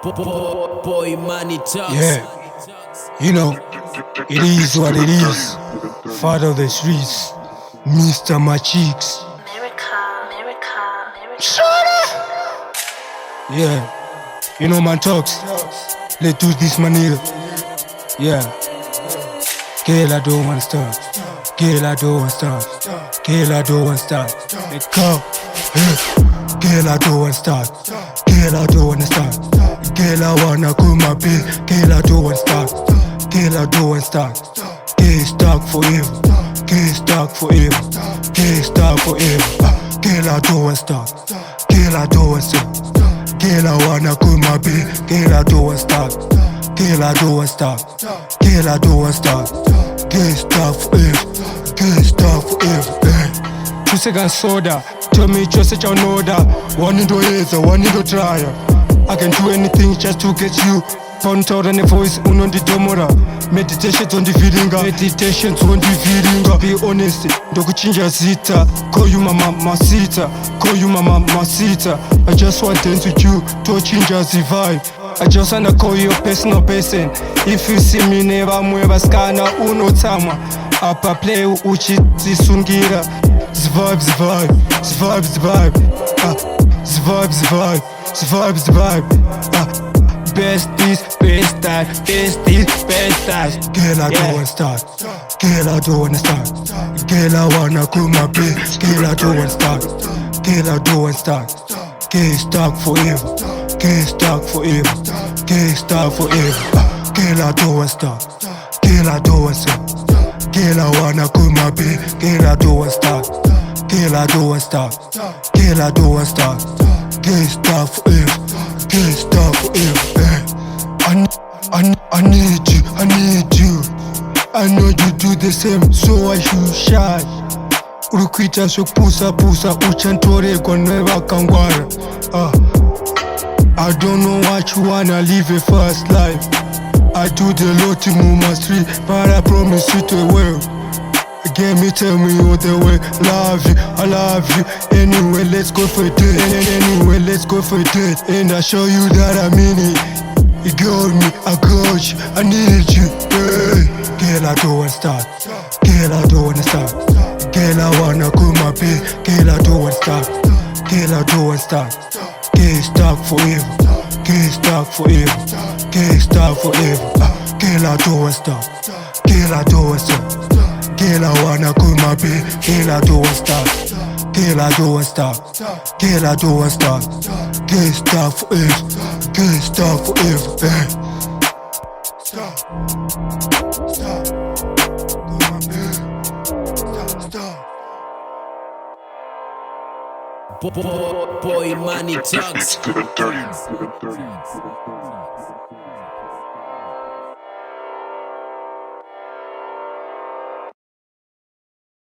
Boy, Moneytalks. Yeah, you know, it is what it is. Father of the streets, Mr. My Cheeks. Shona! Yeah, you know, man talks. Let's do this, my nigga. Yeah, girl, I don't want to stop. Girl, I don't want to stop. Girl, I don't want to stop. Let's go. Girl, I don't want to stop. Girl, I don't want to stop. Girl, I wanna go my bill. Girl, I don't want to stop. Girl, I don't want to stop. Get stuck forever. Get stuck forever. Get stuck forever. Girl, I don't want to stop. Girl, I don't want to stop. Girl, I wanna go my bill. Girl, I don't want to stop. Girl, I don't want to stop. Girl, I don't want to stop. Get stuck forever. Get stuck forever. Two seconds soda. Tell me just such a know that. One into either, one into try. I can do anything just to get you. Point out on the voice, on the domora. Meditations on the feelinga. Meditations on the feelinga. Be honest, dokuchinja zita. Call you mama masita. Call you mama masita. I just want to dance with you to change the vibe. I just wanna call you a personal person. If you see me never mueva skana uno tama. Apa play uchi zisungira. Zvibe, zvibe, zvibe, zvibe. Zvibe, zvibe, zvibe, zvibe. Best this, best that, best this, best that. Girl, I don't wanna start. Girl, I don't wanna start. Girl, I wanna cool my bitch. Girl, I don't wanna start. Girl, I don't wanna start. Get stuck forever. Get stuck forever. Get stuck forever. Girl, I don't wanna stop. Girl, I don't wanna stop. Girl, I wanna cool my bitch. Girl, I don't wanna stop. Girl, I don't wanna stop. Girl, I don't wanna stop. Get stuck forever. Get stuck forever. I need you, I need you. I know you do the same, so I should shy. Urukwita pusa uchantore kwaneva kangwara. I don't know what you wanna live a fast life. I do the lot to move my street, but I promise you to well. Get me, tell me all the way. Love you, I love you. Anyway, let's go for a date. Anyway, let's go for a date. And I show you that I mean it. You got me, I got you, I need you. Hey. Girl, I don't wanna stop. Girl, I don't wanna stop. Girl, I wanna go my bed. Girl, I don't wanna stop. Girl, I don't wanna stop. Get stuck forever. Get stuck forever. Get stuck forever. Girl, I don't wanna stop. Girl, I don't wanna stop. Girl, I wanna go my bed. Girl, I don't wanna stop. Girl, I don't wanna stop. Girl, I don't wanna stop. Get stuck forever. Get stuck forever. Stop. Stop. Go my bed. Stop. Boy, Moneytalks. Let's get it dirty.